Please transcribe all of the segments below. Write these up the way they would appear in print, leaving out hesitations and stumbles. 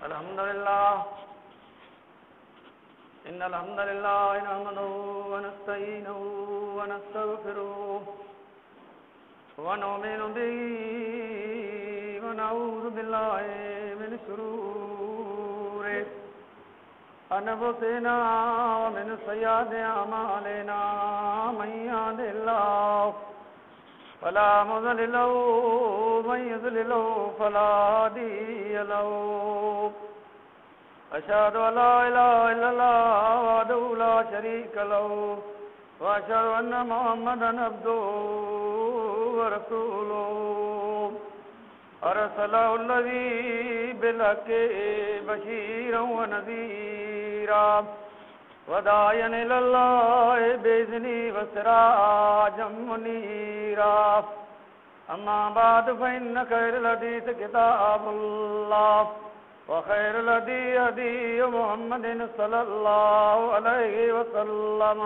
अल्हम्दुलिल्लाह इन्नल हम्दुलिल्लाह नहमदुहु व नस्तईनुहु व नस्तगफिरुह व नु'मिनु बिही व नऊज़ु बिल्लाहि मिन शुरूरि अनफुसिना व मिन सय्यिआति अमालिना मन यहदिहिल्लाहु फला मुज़िल्ल लहु व मन युज़्लिल फला हादिय लहु अशहदु अल्ला इलाहा इल्लल्लाह वहदहु ला शरीका लहु व अशहदु अन्न मुहम्मदन अब्दुहु व रसूलुहु अरसलहु अल्लज़ी बिल-हक़्क़ि बशीरन व नज़ीरा व दाइयन इलल्लाहि बिइज़निही व सिराजम मुनीरा अम्मा बाद फ़इन्न खैरल हदीस किताबुल्लाह व खैरुल हदी हदी मुहम्मदिन सल्लल्लाहु अलैहि वसल्लम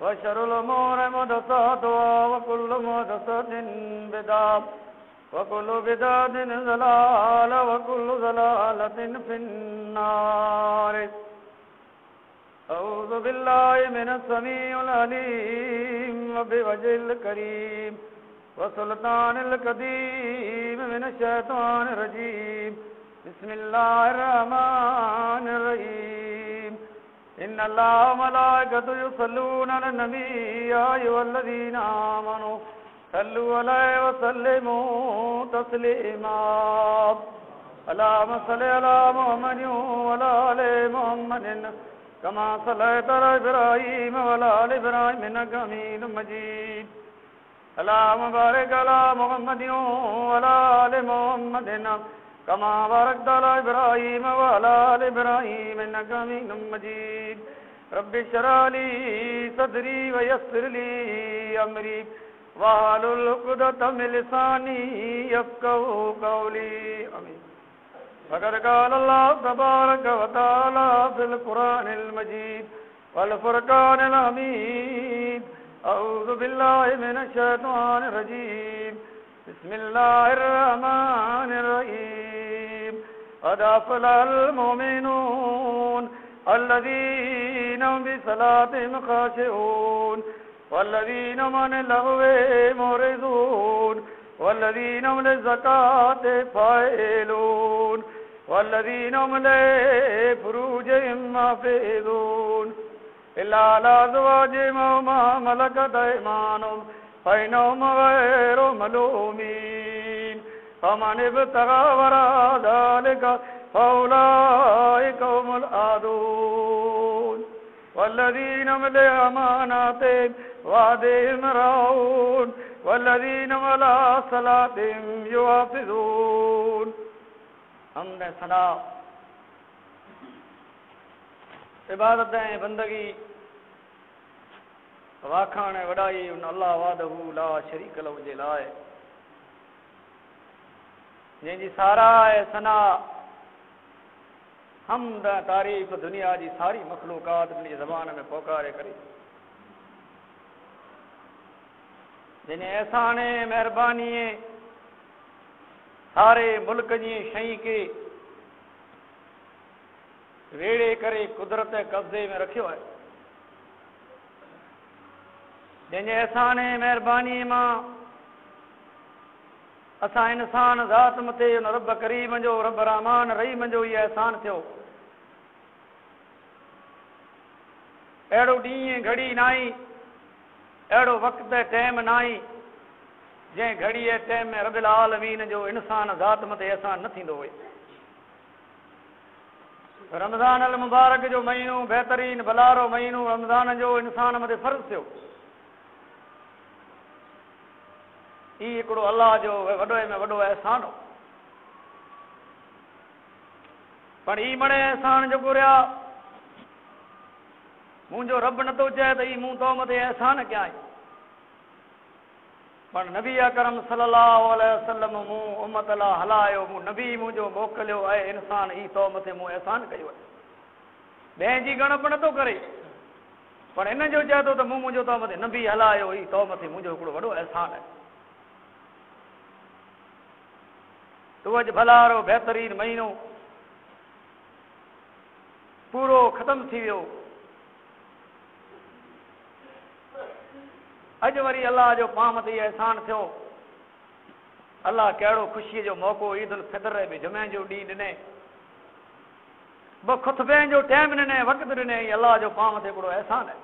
व शर्रुल उमूरि मुहदसातुहा व कुल्लु मुहदसतिन बिदअह व कुल्लु बिदअतिन ज़लालह व कुल्लु ज़लालतिन फिन्नार अऊज़ु बिल्लाहि मिनस समीउल अलीम व बिवजहिल करीम व सुल्तानिल क़दीम मिनश शैतानिर रजीम बिस्मिल्लाहिर रहमानिर रहीम इन्नल्लाह व मलाइकतहु युसल्लूना अलन नबी या अय्युहल्लज़ीना आमनू सल्लु अलैहि व सल्लिमू तस्लीमा अल्लाहुम्मा सल्लि अला मुहम्मदिन व अला आलि मुहम्मदिन कमा सल्लैता अला इब्राहीम व अला आलि इब्राहीम इन्नका हमीदुम मजीद अल्लाहुम्मा बारिक अला मुहम्मदिन व अला आलि मुहम्मदिन कमा बारकता अला इब्राहीम व अला आलि इब्राहीम इन्नका हमीदुम मजीद रब्बि इश्रह ली सदरी व यस्सिर ली अमरी वाहलुल उक़दतम मिन लिसानी यफ़क़हू क़ौली आमीन। फ़क़द क़ाल अल्लाहु तबारक व तआला फ़िल क़ुरानिल मजीद वल फ़ुरक़ानिल हमीद अऊज़ु बिल्लाहि मिनश शैतानिर रजीम बिस्मिल्लाहिर रहमानिर रहीम क़द अफ़लहल मुमिनून अल्लज़ीना हुम बिसलातिहिम ख़ाशिऊन वल्लज़ीना हुम अनिल लग़्वी मुअरिज़ून वल्लज़ीना हुम लिज़्ज़काति फ़ाइलून वल्लज़ीना हुम लिफ़ुरूजिहिम हाफ़िज़ून इल्ला अला अज़वाजिहिम अव मा मलकत अयमानुहुम फ़इन्नहुम ग़ैरु मलूमीन फ़मन इब्तग़ा वराअ ज़ालिका फ़उलाइका हुमुल आदून वल्लज़ीना हुम लिअमानातिहिम व अहदिहिम राऊन वल्लज़ीना हुम अला सलातिहिम युहाफ़िज़ून। हमद सना इबादत ऐं बंदगी वाखाण ऐं वॾाई उन अल्लाह वहदहू ला शरीक लहू जे लाइ जंहिंजी साराह ऐं सना हमद तारीफ़ दुनिया जी सारी मख़लूक़ात जी ज़बान में पोकारे करे जंहिंजे एहसान ऐं महिरबानी सारे मुल्क जी शइ खे वेड़े करे कुदरत कब्ज़े में रखियो आहे जंहिंजे एहसान ऐं महिरबानी मां असां इंसान ज़ात मथे उन रब करीम जो रब रहमान रहीम जो इहो एहसान थियो अहिड़ो ॾींहुं घड़ी न आई अहिड़ो वक़्तु टाइम न आई जंहिं घड़ी ऐं टाइम में रबिल आलमीन जो इंसान ज़ात मथे एहसान न थींदो हुए। रमज़ान अल मुबारक जो महीनो बहितरीन भलारो महीनो रमज़ान जो इंसान मथे फ़र्ज़ थियो ही हिकिड़ो अल्लाह जो वॾो में वॾो एहसान हो पर ही मणे एहसान जेको रहिया मुंहिंजो रब नथो चए त ही मूं तो मथे एहसान कया आहे पर नबी अकरम सल्लल्लाहु अलैहि वसल्लम मूं उम्मत लाइ हलायो मूं नबी मुंहिंजो मोकिलियो आहे इंसान ही तो मथे मूं एहसान कयो आहे ॿिए जी ॻणप नथो करे पर हिन जो चए थो त मूं मुंहिंजो तो मथे नबी हलायो ही तो मथे मुंहिंजो हिकिड़ो वॾो एहसान आहे। तो अॼु भलारो बहितरीन महीनो पूरो ख़त्म थी वियो। अॼु वरी अलाह जो पाण ते अहसान थियो। अलाह कहिड़ो ख़ुशीअ जो मौक़ो ईद उल फितर बि जुमे जो ॾींहुं ॾिने, ॿ खुतबे जो टाइम ॾिने, वक़्तु ॾिने। अलाह जो पाण ते हिकिड़ो अहसान आहे।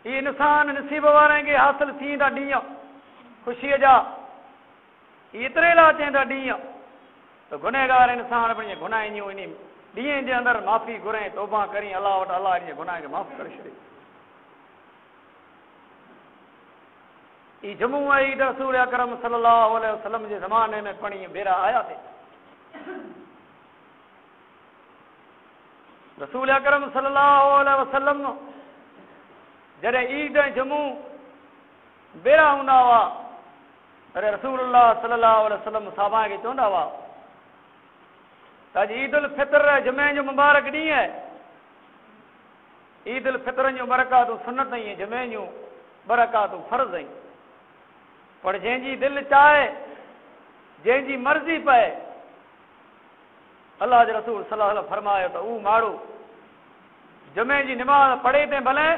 इहे इंसान नसीब वारनि खे हासिल थींदा ॾींहं ख़ुशीअ जा, एतिरे लाइ अचनि था ॾींहं त गुनहगार इंसान पंहिंजे गुनाहनि जूं इन ॾींहं जे अंदरि माफ़ी घुरे, तौबा करी अलाह वटि, अलाह इन गुनाह खे माफ़ करे छॾे। ई जम्मू ईद रसूल अकरम सल्लल्लाहु अलैहि वसल्लम जे ज़माने में पाणी बेरा आया थे। रसूल अकरम सल्लल्लाहु अलैहि वसल्लम जॾहिं ईद ऐं जम्मू बेरा हूंदा हुआ, अरे रसूलुल्लाह सल्लल्लाहु अलैहि वसल्लम साहबा खे चवंदा हुआ त अॼु ईद उल फितर जुमे जो मुबारक ॾींहुं आहे। ईद उल फितर जूं बरकातूं सुन्नत ऐं जुमे जूं बरकातूं फर्ज़ आहिनि। पर जंहिंजी दिलि चाहे, जंहिंजी मर्ज़ी पए, अलाह जे रसूल सल्लल्लाहु अलैहि वसल्लम फरमायो त उहो माण्हू जुमे जी निमाज़ पढ़े ते भले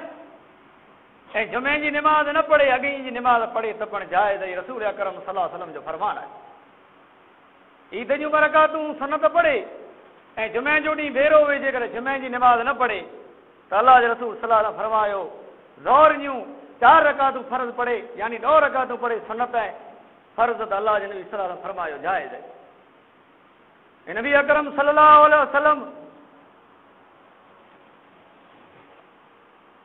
ऐं जुमे जी निमाज़ न पढ़े, अॻी जी निमाज़ पढ़े त पण जाइज़ आहे। रसूल अकरम सल्लल्लाहु अलैहि वसल्लम जो फरमान आहे। ईद जूं बरकातूं सुन्नत पढ़े ऐं जुमे जो ॾींहुं बेरो वेही करे जुमे जी निमाज़ न पढ़े त अलाह जे रसूल सल्लल्लाहु अलैहि वसल्लम फरमायो ज़ोहर जूं 4 रकातूं फर्ज़ पढ़े, यानी 2 रकातूं पढ़े सुन्नत है, फर्ज़ त अलाह जे नबी सल्लल्लाहु अलैहि वसल्लम फरमायो जाइज़ है। नबी अकरम सल्लल्लाहु अलैहि वसल्लम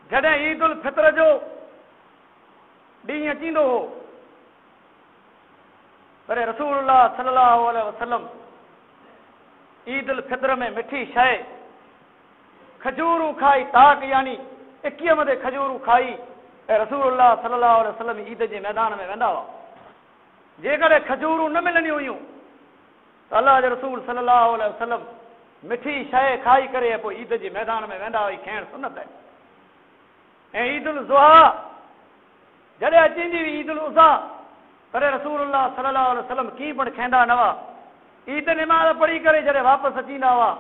जॾहिं ईद उल फितर जो ॾींहुं अचींदो हो, पर रसूलुल्लाह सल्लल्लाहु अलैहि वसल्लम ईद उल फितर में मिठी शइ खजूरूं खाई, ताक यानी 21 मथे खजूरूं खाई ऐं रसूलुल्लाह सल्लल्लाहु अलैहि वसल्लम ईद जे मैदान में वेंदा हुआ। जेकॾहिं खजूरूं न मिलंदियूं हुयूं त अलाह जे रसूल सल्लल्लाहु अलैहि वसल्लम मिठी शइ खाई करे पोइ ईद जे मैदान में वेंदा हुआ। खाइण सुन्नत आहे। ऐं ईद उल ज़ुहा जॾहिं अचींदी हुई ईद उल उज़ा, पर रसूलुल्लाह सल्लल्लाहु अलैहि वसल्लम कीअं पण खाईंदा न हुआ। ईद निमाज़ पढ़ी करे जॾहिं वापसि अचींदा हुआ,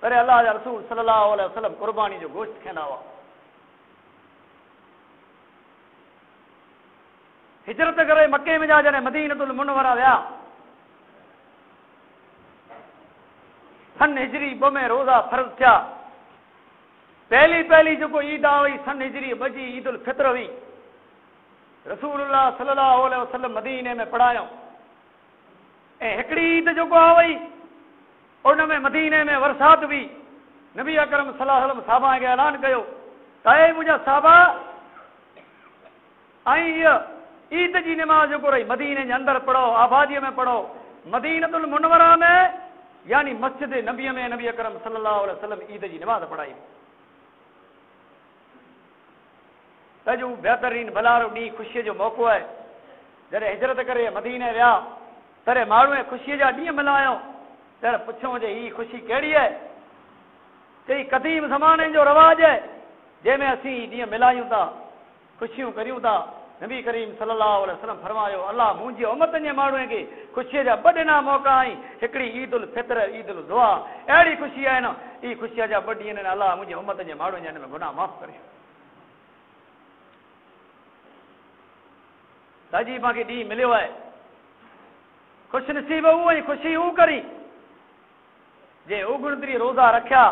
पर अलाह जा रसूल सल्लल्लाहु अलैहि वसल्लम क़ुर्बानी जो गोश्त खाईंदा हुआ। हिजरत करे मके में जा जॾहिं मदीनतुल मुनव्वरा विया, सन हिजरी 2 में रोज़ा फर्ज़ थिया। पहली जेको ईद हुई सन हिजरी 2 जी ईद उल फितर हुई। रसूलुल्लाह सल्लल्लाहु अलैहि वसल्लम मदीने में पढ़ायो ऐं हिकिड़ी ईद जेको हुई उन में मदीने में वरसात हुई। नबी अकरम सल्लल्लाहु अलैहि वसल्लम साहबा खे ऐलान कयो त ऐं मुंहिंजा साहबा, ऐं इहा ईद जी निमाज़ जेको रही मदीने जे अंदरि पढ़ो, आबादीअ में पढ़ो। मदीनतुल मुनव्वरा में यानी मस्जिद नबी में नबी अकरम सल्लल्लाहु अलैहि वसल्लम ईद जी निमाज़ पढ़ाई। तजू बेहतरीन भलारो ॾींहुं ख़ुशीअ जो मौक़ो आहे। जॾहिं हिजरत करे मदीने विया, तॾहिं माण्हू ख़ुशीअ जा ॾींहं मिलायो। त पुछूं जे हीअ ख़ुशी कहिड़ी आहे? चई क़दीम ज़माने जो रवाज आहे जंहिंमें असीं ॾींहं मिलायूं था, ख़ुशियूं करियूं था। नबी करीम सल्लल्लाहु अलैहि वसल्लम फरमायो अलाह मुंहिंजे उम्मत जे माण्हुनि खे ख़ुशीअ जा 2 ॾिना मौक़ा आहीं। हिकिड़ी ईद उल फितर, ईद उल ज़ुहा। अहिड़ी ख़ुशी आहे न, ई ख़ुशीअ जा 2 ॾींहं आहिनि। अलाह मुंहिंजे उम्मत जे माण्हुनि जे हिन में गुनाह माफ़ करे। अॼु मूंखे ॾींहुं मिलियो आहे, ख़ुशि नसीब हू ऐं ख़ुशी हू करी जे उगणतरी रोज़ा रखिया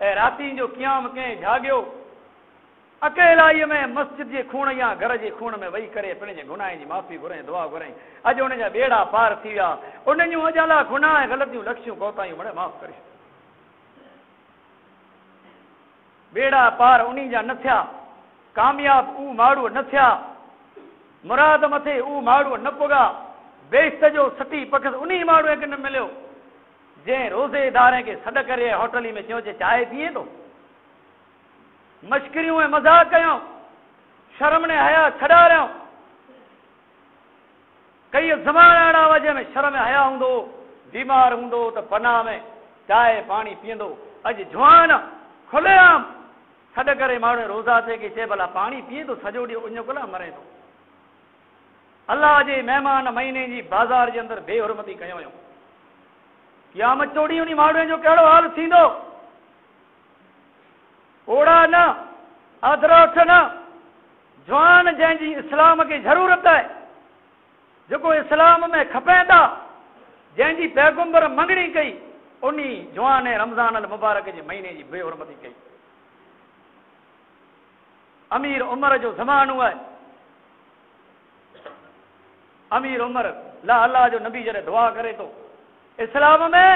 ऐं राति जो क़याम कंहिं जाॻियो अकेलाई में मस्जिद जे खूण या घर जे खूण में वेही करे पंहिंजे गुनाह जी माफ़ी घुराई, दुआ घुराई। अॼु उन जा बेड़ा पार थी विया। उन जूं अॼु अलाह गुनाह ऐं ग़लतियूं लक्ष्यूं कोतायूं मिड़े माफ़ करे। बेड़ा पार उन्हीं जा न थिया, कामयाब ऊ माण्हू न थिया, मुराद मथे ऊ माण्हू न पुॻा, बेइज़्ज़त जो सटी पखस उन्हीं माण्हूअ खे न मिलियो जंहिं रोज़ेदारे खे सॾ करे होटल में चयो चांहि पीए थो। मश्करियूं ऐं मज़ाक कयूं, शर्म ने हया छॾारियूं। कई ज़माना अहिड़ा हुआ जंहिंमें शर्म ऐं हया हूंदो, बीमार हूंदो त पनाह में चांहि पाणी पीअंदो। अॼु जवान खुलेआम सॾ करे माण्हू रोज़ा ते के चए भला पाणी पीए थो, सॼो ॾींहुं उञ कोला मरे थो। अलाह जे महिमान महीने जी बाज़ार जे अंदरि बेहुरमती कयूं हुयूं। क़यामत चोड़ी उन माण्हुनि जो कहिड़ो हाल थींदो। ओड़ा न, अधरोठ न, जवान जंहिंजी इस्लाम खे ज़रूरत आहे, जेको इस्लाम में खपे था, जंहिंजी पैगंबर मंगणी कई, उन जवान रमज़ान अल मुबारक जे महीने जी बेहुरमती कई। अमीर उमर जो ज़मानो आहे। अमीर उमर ला अल्लाह जो नबी जॾहिं दुआ करे थो, इस्लाम में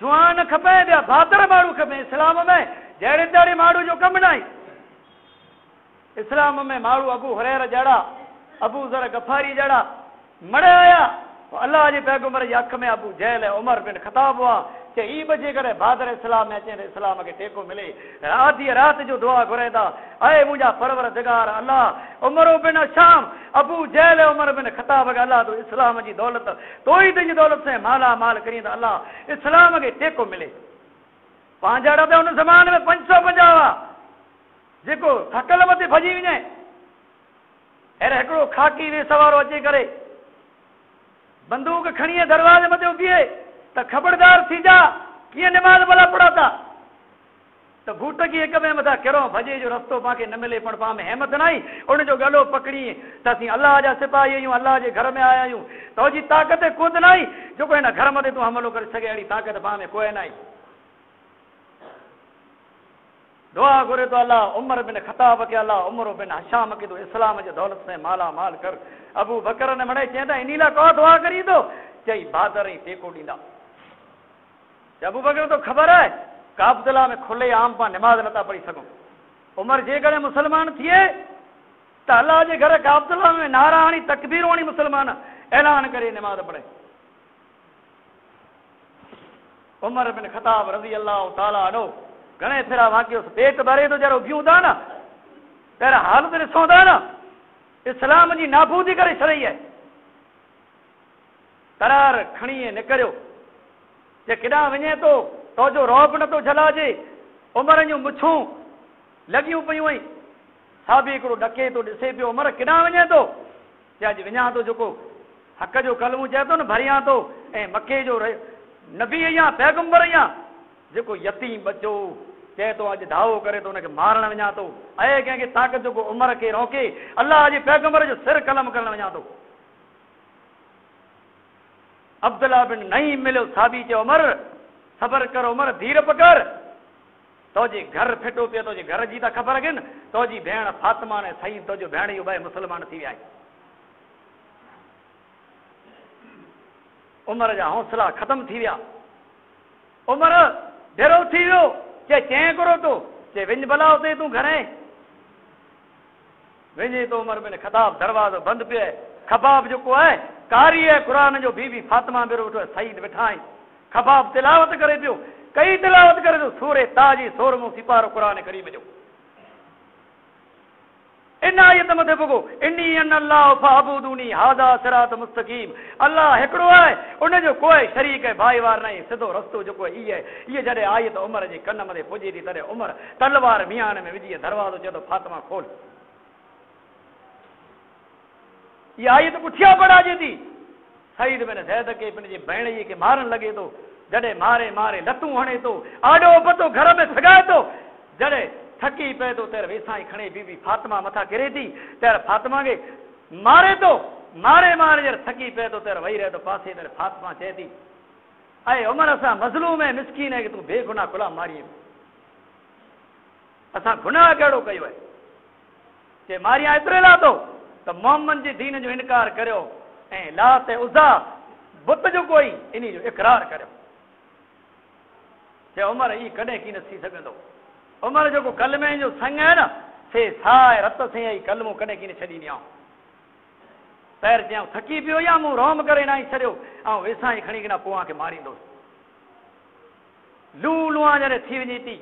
जवान खपे पिया, बहादुर माण्हू खपे। इस्लाम में जहिड़े तहिड़े माण्हू जो कमु न आहे। इस्लाम में माण्हू अबू हुरैरा जहिड़ा, अबू ज़र गफ़ारी जहिड़ा मरे आया। अल्लाह जे पैगंबर जी अख में अबू जहल उमर बिन ख़ताब हुआ। चए ई बजे करे बहादुर इस्लाम में अचे इस्लाम खे टेको मिले। आधी रात जो दुआ घुरे था, अए मुंहिंजा परवरदिगार अल्लाह, उमर बिन शाम, अबू जहल उमर बिन ख़ताब खे अल्लाह तो इस्लाम जी दौलत, तो ई तुंहिंजी दौलत से माला माल करी त अल्लाह इस्लाम खे टेको मिले। पंहिंजा त हुन ज़माने में 550 हुआ, जेको थकल मथे भॼी वञे। अहिड़े हिकिड़ो खाकी वे सवारो अची करे बंदूक खणी दरवाजे मथे बीहे त ख़बरदार थी जा, कीअं निमाज़ भला पढ़ा था। त बूट की हिक में मथां किरो, भॼे जो रस्तो पाण न मिले, पण पाण में हिमत न आई। उनजो गलो पकड़ी त असीं अल्लाह जा सिपाही आहियूं, अल्लाह जे घर में आया आहियूं। तुंहिंजी ताक़त खुद न आई, जेको हिन घर मथे तूं हमलो करे सघे, अहिड़ी ताक़त पाण में कोई न आई। दुआ घुरे तो अल्लाह उमर बिन ख़ताब के, अल्लाह उमर बिन हशाम के तो इस्लाम जे दौलत से माला माल कर। अबू बकर ने मड़े चेंदा इन लाइ को दुआ करी तो, चई बहादुर ई टेको ॾींदा। अबू बकर तो ख़बर है काबतला में खुले आम पा नमाज नथा पढ़ी सघूं। उमर जे करे मुसलमान थिए त अल्लाह जे घर काबतला में नारा हणी तकबीर हणी मुसलमान ऐलान करे नमाज पढ़े। उमर बिन ख़ताब रज़ी अल्लाह ताला अन्हु घणे फेरा वाकियो पेट भरे तो जरो बीहूं था न, पहिरियों हालत ॾिसूं था न, इस्लाम जी नाबूदी करे छॾी है। करार खणी निकिरियो, जे केॾां वञे तो जो रौब नथो झलाजे। उमर जूं मुछूं लॻियूं पियूं आहिनि। साबी हिकिड़ो ॾके तो ॾिसे पियो, उमर केॾां वञे तो? जे अॼु वञा तो, जेको हक़ जो कलमो चए तो न भरियां तो, ऐं मके जो नबी आहियां, पैगंबर आहियां। जेको यतीम बच्चो चए तो अॼु दावो करे तो उनखे मारण वञा तो, ऐं कंहिंखे ताक़त जेको उमर खे रोके अल्लाह जे पैगंबर जो सिर कलम करण वञा तो। अब्दुल्ला बिन नईम मिलियो, साबी चयो उमर सबर कर, उमर धीर पकर, तोजे घर फिटो पियो, तोजे घर जी त ख़बर गिन। तोजी भेण फातिमा ने सही तोजो भेण इहो ॿई मुसलमान थी विया आहिनि। उमर जा हौसला ख़तम थी विया। उमर ढेरो थी वियो, चए चएं करो तो, चए वञ भला उते तूं घणे वञे तो। उमर बिन ख़ताब दरवाज़ो बंदि पियो आहे। ख़बाब जेको आहे कारी आहे क़ुरान जो, बीबी फातिमा बि वेठो आहे, सईद वेठा आहिनि। ख़बाब तिलावत करे पियो, कई तिलावत करे तो सूरे ताजी 16 सिपारो क़ुरान करीम जो। इन आयत मथे भुगो, इन्नी अन अल्लाह फअबुदूनी हाज़ा सिरात मुस्तक़ीम। अल्लाह हिकिड़ो आहे, उनजो कोई शरीक है, भाईवार नहीं, सिधो रस्तो जेको आहे इहे। इहे जॾहिं आयत उमर जे कन मथे पुॼे थी, तॾहिं उमर तलवार मियान में विझी दरवाज़ो चए तो फातिमा खोल। इहा आयत पुठियां पढ़ाजे थी। सईद बिन ज़ैद के पंहिंजे भेण जी खे मारण लॻे थो, जॾहिं मारे मारे लतूं हणे थो, आॾो पतो घर में सगाए थो। जॾहिं थकी पए तो तेरे वेसाई खणे बीबी फातिमा मथा गिरे थी, तेरे फातिमा के मारे तो, मारे मारे जॾहिं थकी पए तो तेरे वही रहे तो पासे, तेरे फातिमा चए थी अरे उमर असां मज़लूम है, मिसकीन है कि तूं बेगुनाह गुलाम मारी, असां गुनाह कहिड़ो कयो आहे? चए मारिया एतिरे लाइ तो त मोहम्मद जे दीन जो इनकार करियो ऐं लात उज़ा बुत जो कोई इन जो इक़रार करियो। चए उमर ई कॾहिं की न थी सघंदो। उमर जेको कलमे जो संग है न, से साए रत से ई कलमो कॾहिं की न छॾींदी आऊं। पैर चयाऊं थकी पियो या मूं रोम करे न आई छॾियो, ऐं वेसां ई खणी किना पोइ खे मारींदुसि। लू लुआ जॾहिं थी वञे थी,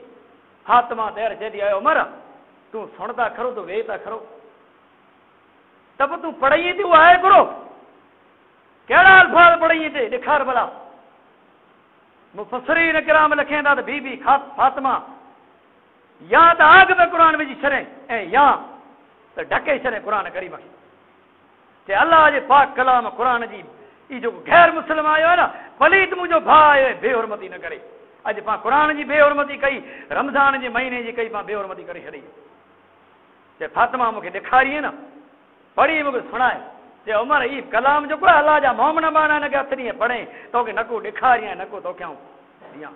फातिमा देर चए थी आयो उमर तूं सुणंदा खरो तो वेह था खरो, त पोइ तूं पढ़ाई थी उहा आहे करो, कहिड़ा अल्फाज़ पढ़ाई ते ॾेखार भला। मुफ़स्सिरीन किराम लिखनि था त बीबी फातिमा या त आग में क़ुर विझी छॾे ऐं या त ढके छॾे क़ुर करीम खे। चए अल्लाह जे पाक कलाम क़ुर जी ई जो गैर मुस्लिम आयो है ना पलीत मुझो भाउ आयो बेहुरमती न करे। अज पा कुरान जी बेहुरमती कई, रमज़ान जे महीने जी कई, पा बेहुरमती करे छड़ी। जे फातिमा मूंखे ॾेखारी न पढ़ी मूंखे सुणाए जे उमर ई कलाम जो को अल्लाह जा मोमन बाना न के अथनी पढ़े तोखे नको ॾेखारियां नको तोखे दियां।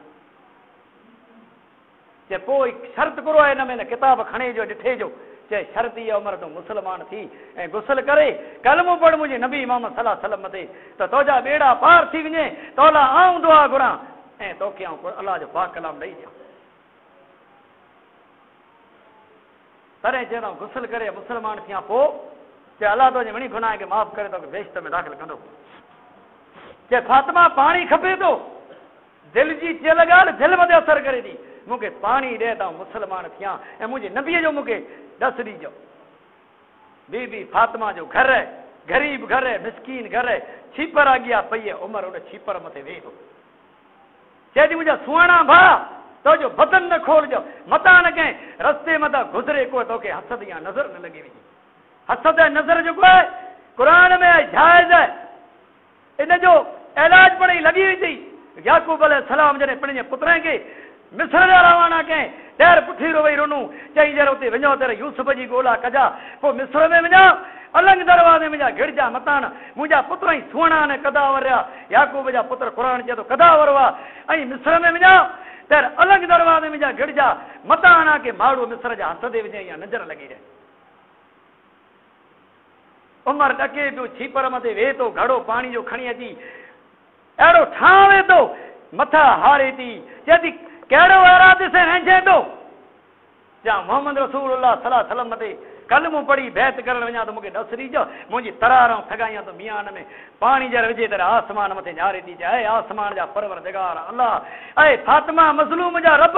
जे पोइ शर्त करो है न में किताब खणे जो ॾिठे जो चे शर्त ई उमर तो मुसलमान थी ऐं गुसल करे कलमो पढ़ मुझे नबी मोहम्मद सल्लल्लाहु अलैहि वसल्लम मथे तो तोजा बेड़ा पार थी वञे तोला आऊं दुआ घुरां ऐं तोखे अल्लाह जो पाक कलाम ॾेई ॾियां। तॾहिं चवंदा गुसल करे मुसलमान थियां पोइ चे अल्लाह तुंहिंजे वणी गुनाह खे माफ़ करे तोखे बेश्त में दाख़िल कंदो। चे फातिमा पाणी खपे थो दिलि जी चियल ॻाल्हि दिलि मथे असर करे थी मूंखे पाणी ॾे त मुसलमान थियां ऐं मुंहिंजे नबीअ जो मूंखे ॾस ॾिजो। बीबी फातिमा जो घर ग़रीब घर मिसकीन घर छीपर अॻियां पई आहे उमर उन छीपर मथे वेही थो चए थी मुंहिंजा सुहिणा भाउ तुंहिंजो बदन न खोलजो मता न कंहिं रस्ते मथां गुज़रे को तोखे हसद या नज़र न लॻी वञे। हसद नज़र जेको आहे क़ुर में आहे जाइज़ आहे इन जो इलाज पढ़ी लॻी वई अथई। याकूब अलैहिस्सलाम जॾहिं पंहिंजे पुत्रनि खे मिस्र जा रवाना कयईं ॾेर पुठीरो वेही रुनू चई जर उते वञो तर यूसुफ जी ॻोल्हा कजा पोइ मिस्र में वञा अलॻि दरवाज़े में जा गिड़जा मतान मुंहिंजा पुत्र ई सुहिणा ने कदावर या याकूब जा पुत्र क़ुर चए थो कदावर हुआ ऐं मिस्र में वञा तर अलॻि दरवाज़े में जा गिड़जा मताना के माण्हू मिस्र जा हथ ते विझे या नज़र लॻी रहे। उमर ॾके पियो छीपर मथे वेहे थो घड़ो पाणी जो खणी अची अहिड़ो ठावे थो मथा हारे थी चए थी कहिड़ो इरादे से रहिजे थो जा मोहम्मद रसूलुल्लाह सल्लल्लाहु अलैहि वसल्लम मथे कलमो पढ़ी बैत करण वञा त मूंखे ॾस ॾिजो मुंहिंजी तरार ठगाइयां त मियान में पाणी जर विझे तर आसमान मथे ञारे थी चए आसमान जा परवरदिगार अल्लाह ऐं फातिमा मज़लूम जा रब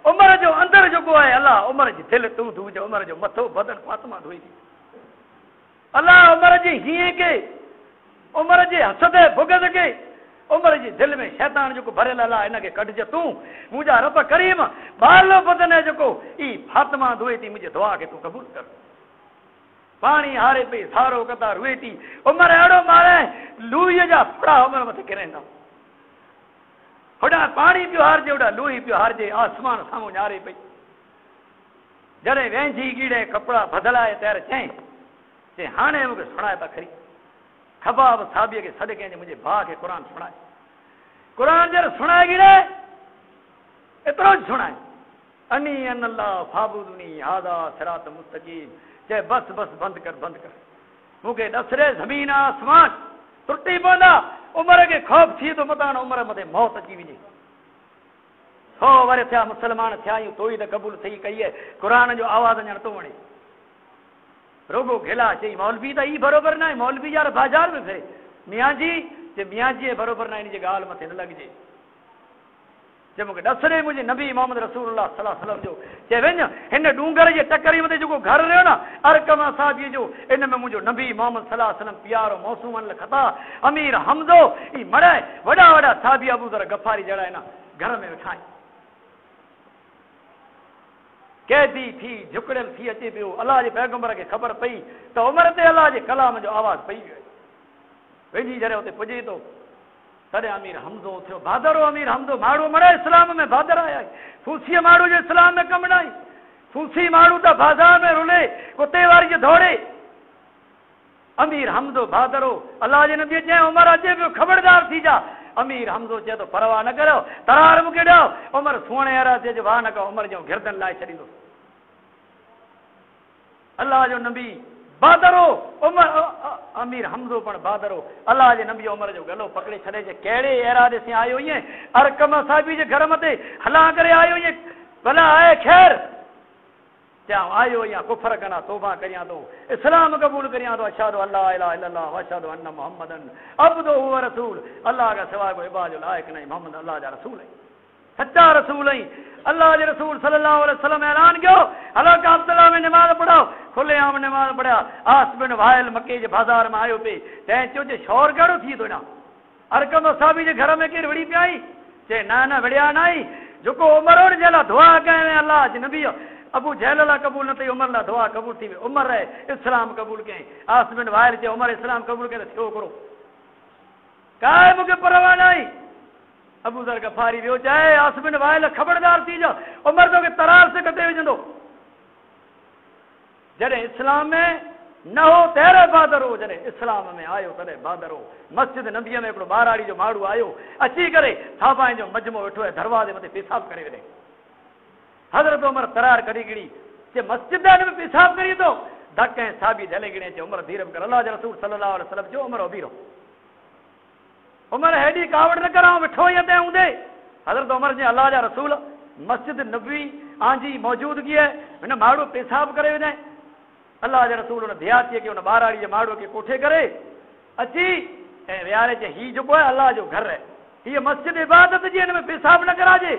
उमर जो अंदर जेको आहे अल्लाह उमर जी दिलि तूं धोइजो उमर जो मथो बदन फातिमा धोई थी अल्लाह उमर जी हीअं के उमर जे हसद बुग़्ज़ के उमर जी दिलि में शैतान जेको भरियल अल्लाह हिनखे कढिजे तूं मुंहिंजा रब करीम बालो बदन आहे जेको ई फातिमा धोए थी मुंहिंजी दुआ खे तूं क़बूल कर। पाणी हारे पई सारो कंदा रुए थी उमर अहिड़ो मारे लूईअ जा फड़ा उमर मथे किरंदा होॾां पाणी पियो हारिजे होॾां लूई पियो हारिजे आसमान साम्हूं ञारे पई जॾहिं वेंझी कीड़े कपिड़ा बदिलाए तयार चई हाणे मूंखे सुणाए था खरी खबाब साबिअ खे सॾु कंहिंजे मुंहिंजे भाउ खे क़ुर सुणाए क़ुर जर सुणाए गिड़े एतिरो ज सुणाए अनी अन अल्लाह फाबुदनी हादा सिरात मुस्तकीम चए बस बस बंदि कर मूंखे ॾसरे ज़मीन आसमान टुटी पवंदा उमर खे ख़ौफ़ थी थो मतां उमर मथे मौत अची वञे 100 वर थिया मुसलमान थिया आहियूं तोई त क़बूल सही कई आहे क़ुर जो आवाज़ ॼण थो वणे रोगो गिला चई मौलवी त ई बरोबर न आहे मौलवी यार बाज़ार में फिरे मियाँ जी जे मियाँ जी बरोबर न आहे इन जी ॻाल्हि मथे न लॻिजे जे मूंखे ॾसरे मुंहिंजे नबी मोहम्मद रसूलुल्लाह सल्लल्लाहु अलैहि वसल्लम जो चए वञ हिन डूंगर जे टकरी मथे जेको घर रहियो न अरकम साहिब जो इन में मुंहिंजो नबी मोहम्मद सल्लल्लाहु अलैहि वसल्लम प्यारो मौसूमन खता अमीर हमज़ो ई मड़ाए वॾा वॾा साहिबी अबू ज़र गफ़ारी जहिड़ा आहिनि घर में वेठा आहिनि कैदी थी झुकड़ियल थी अचे पियो अल्लाह जे पैगंबर खे ख़बर पई त उमर ते अल्लाह जे कलाम जो आवाज़ पई वियो वेझी जॾहिं उते पुॼे थो तॾहिं अमीर हमज़ो थियो भादरो अमीर हमज़ो माण्हू मरे इस्लाम में भादर आया फूसीअ माण्हू जे इस्लाम में कमु न आई फूसी माण्हू त बाज़ार में रुले कुते वारी जे दौड़े अमीर हमज़ो भादरो अल्लाह जे नबी चए उमर अचे पियो ख़बरदार थी जा अमीर हमज़ो चए थो परवाह न करियो तरार मूंखे ॾियो उमर सुहिणे अराज़े जो वाह न कयो उमर जो गिरदन लाइ छॾींदो अल्लाह जो नबी बादरो उमर अमीर हमज़ो पण बादरो अल्लाह जे नबी उमर जो गलो पकड़े छॾे जे कहिड़े इरादे सां आयो ईअं अरकम साहिबी जे घर मथे हला करे आयो ईअं भला आहे ख़ैर चयां आयो या कुफर कना तौबा करियां थो इस्लाम क़बूल करियां थो अशहदु अल्ला इलाहा इल्लल्लाह व अशहदु अन्न मुहम्मदन अब्दुहु व रसूल अल्लाह का सवाइ कोई इबाद जो लाइक़ नहीं मोहम्मद अल्लाह जा रसूल है सच्चा रसूल है अल्लाह जे रसूल सल्लल्लाहु अलैहि वसल्लम ऐलान कयो हलो काबतुल्लाह में नमाज़ पढ़ो खुले आम नमाज़ पढ़िया आस बिन वायल मके जे बाज़ार में आयो पे तंहिं चयो जे शोर कहिड़ो थी थो ॾा अरकम साहिबी जे घर में केरु विड़ी पिया आई चए न विड़िया न आई जेको उमर वटि जे लाइ दुआ कयईं अल्लाह जे नबी अबू जहल ला कबूल न थी उमर ला दुआ कबूल थी उमर रहे इस्लाम कबूल कयईं आस बिन वायल चए उमर इस्लाम कबूल कयो थियो करो काए मूंखे परवाह नहीं। अबू ज़र गफ़ारी वियो चाहे आसमिन वायल खबरदार थी जा, उमर तोखे तरार से कटे विझंदो। जॾहिं इस्लाम में न हो तेरे बहादुर हो, जॾहिं इस्लाम में आयो तॾहिं बहादुर हो। मस्जिद नबीअ में हिकिड़ो ॿाराड़ी जो माण्हू आयो, अची करे साहबाइन जो मजमो वेठो आहे, दरवाज़े मथे पेशाब करे वेठे। हज़रत उमर तरार कढी गिड़ी जे मस्जिद में पेशाब करी थो, धक ऐं साबी झले गिणे चे उमर धीरम कर, अल्लाह जे रसूल सल्लल्लाहु अलैहि वसल्लम जो उमर बीरो। उमर हेॾी कावड़ न करां, वेठो ई ते हूंदे। हज़रत उमर जे अल्लाह जा रसूल मस्जिद नबी आंजी मौजूदगी है, हिन माण्हू पेशाब करे वञे। अल्लाह जे रसूल हुन ध्यातीअ खे, हुन ॿाराड़ी जे माण्हूअ खे कोठे करे अची ऐं विहारे चे, हीउ जेको आहे अल्लाह जो घर आहे, हीअ मस्जिद इबादत जी, हिन में पेशाब न कराजे।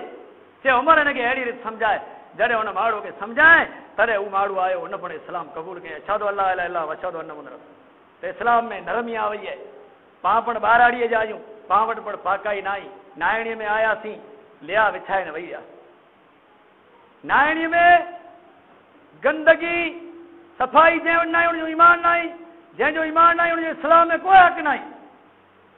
चे उमर हिनखे अहिड़ी रीति सम्झाए। जॾहिं हुन माण्हूअ खे सम्झाए तॾहिं हू माण्हू आयो, हुन पण इस्लाम क़बूल कयईं। अशहदु अल्ला इलाहा इल्लल्लाह व अशहदु अन्न मुहम्मद रसूलुल्लाह। त इस्लाम में नरमी आ वई आहे। पाण पण ॿाराड़ीअ जा आहियूं, पाण वटि पण पाकाई न आई। नाइणीअ में आयासीं, लिया विछाए न वई विया। नाइणीअ में गंदगी सफ़ाई जंहिं वटि न आहे हुनजो ईमान न आहे, जंहिंजो ईमान न आहे हुनजो इस्लाम में कोई हक़ न आहे।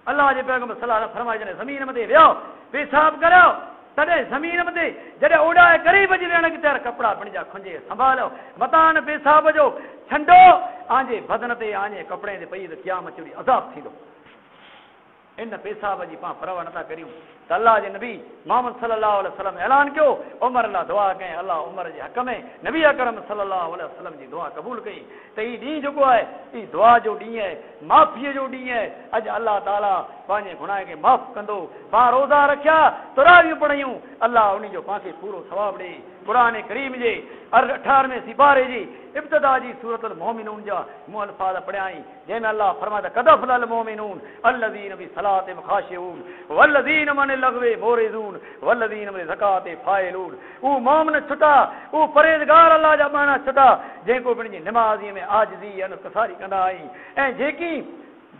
अल्लाह जे पैगंबर सल्लल्लाहु अलैहि वसल्लम फरमाए, जॾहिं ज़मीन मथे वियो पेशाब करियो, तॾहिं ज़मीन मथे जॾहिं ओॾाए क़रीब जी वेहण की तयार कपिड़ा पंहिंजा खुंजे संभालियो, मतान पेशाब जो छंडो आंजे बदन ते आंजे कपिड़े ते पई त क़यामत जो ॾींहुं अज़ाब थींदो। इन पेशाब जी पाण परवाह नथा करियूं त अल्लाह जे नबी मोहम्मद सल्लल्लाहु अलैहि वसल्लम ऐलान कयो, उमर लाइ दुआ कयईं, अल्लाह उमर जे हक़ में नबी अकरम सल्लल्लाहु अलैहि वसल्लम जी दुआ क़बूल कई। त हीउ ॾींहुं जेको आहे हीउ दुआ जो ॾींहुं आहे, माफ़ीअ जो ॾींहुं आहे। अॼु अल्लाह ताला पंहिंजे गुनाह खे माफ़ कंदो। पाण रोज़ा रखिया, तुरावियूं पढ़ियूं, अल्लाह उन जो पाण खे पूरो सवाबु ॾे। क़ुरान करीम जे 18वें सिपारे जी इब्तिदा जी सूरत मोमिनून जा मूं अल्फाज़ पढ़ियाई, जंहिंमें अल्लाह फरमाए त क़द अफ़लल मोमिनून अल्लज़ीन फी सलातिहिम ख़ाशिऊन वल्लज़ीन अनिल लग़वी मोरिज़ून वल्लज़ीन ज़काति फ़ाइलून। ऊ मोमिन छुटा, ऊ परहेज़गार अल्लाह जा माना छुटा, जेको पंहिंजी निमाज़ीअ में आजिज़ी इनकसारी कंदा आहिनि ऐं जेकी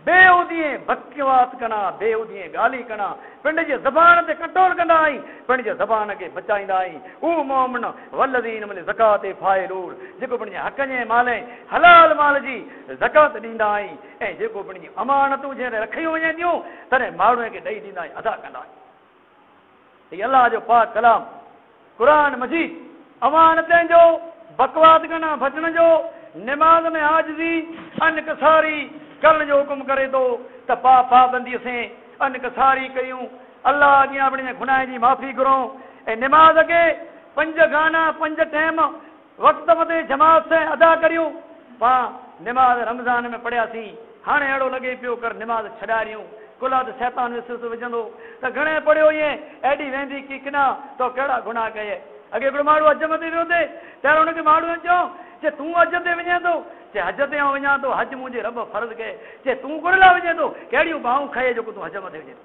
बेउदीअ बकवास कना, बेउदीअ ॻाल्हि कना, पंहिंजे ज़बान ते कंट्रोल कंदा आहीं, पंहिंजे ज़बान खे बचाईंदा आहीं। ऊ मोमिन वल्लज़ीन मिन ज़काति फ़ाइलून, जेको पंहिंजे हक़ जे माल हलाल माल जी ज़कात ॾींदा आहीं ऐं जेको पंहिंजी अमानतूं जॾहिं रखियूं वञे थियूं तॾहिं माण्हूअ खे ॾेई ॾींदा आहीं, अदा कंदा आहीं। हीउ अल्लाह जो पाक कलाम क़ुरान मजीद अमानतनि जो, बकवास कना बचण जो, निमाज़ में आजिज़ी अनकसारी करण जो हुकुम करे थो त पाबंदीअ से अनकसारी कयूं, अल्लाह अॻियां अपने गुनाह जी माफ़ी घुरूं ऐं निमाज़ खे 5 गाना 5 टाइम वक़्त मथे जमात से अदा करियूं। पाण निमाज़ रमज़ान में पढ़ियासीं, हाणे अहिड़ो लॻे पियो कर निमाज़ छॾारियूं, कुला त शैतान विसवसो विझंदो त घणे पढ़ियो ईअं एॾी वेंदी की किना तो कहिड़ा गुनाह कये। अॻे हिकिड़ो माण्हू हज मथे वियो थे, पहिरियों हुनखे माण्हू चयो जे तूं हज ते वञे थो, जे हज ते वञा थो, हज मुंहिंजे रब फ़र्ज़ कये, जे तूं गुर लाइ वञे थो, कहिड़ियूं बाहूं खाए जेको तूं हज मथे वञे थो।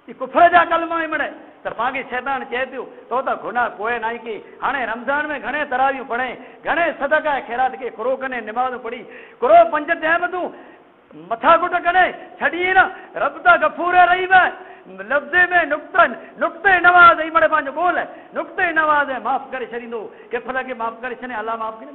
हीउ कुफर जा कलमा ई मिड़े त पाण खे शैतान चए पियो तो त गुनाह कोई न की। हाणे रमज़ान में घणे तरावियूं पढ़े, घणे सदका ख़ैरात के कुरो कने, निमाज़ पढ़ी कुरो 5 टाइम तूं मथा कुट करे छॾी न, रब त गफ़ूर रही वे लफ़्ज़े में नुक़्ते नवाज़ ई मड़े पंहिंजो ॻोल्ह नुक़्ते नवाज़ माफ़ करे छॾींदो, किफ़ल खे माफ़ करे छॾे, अल्लाह माफ़ करे।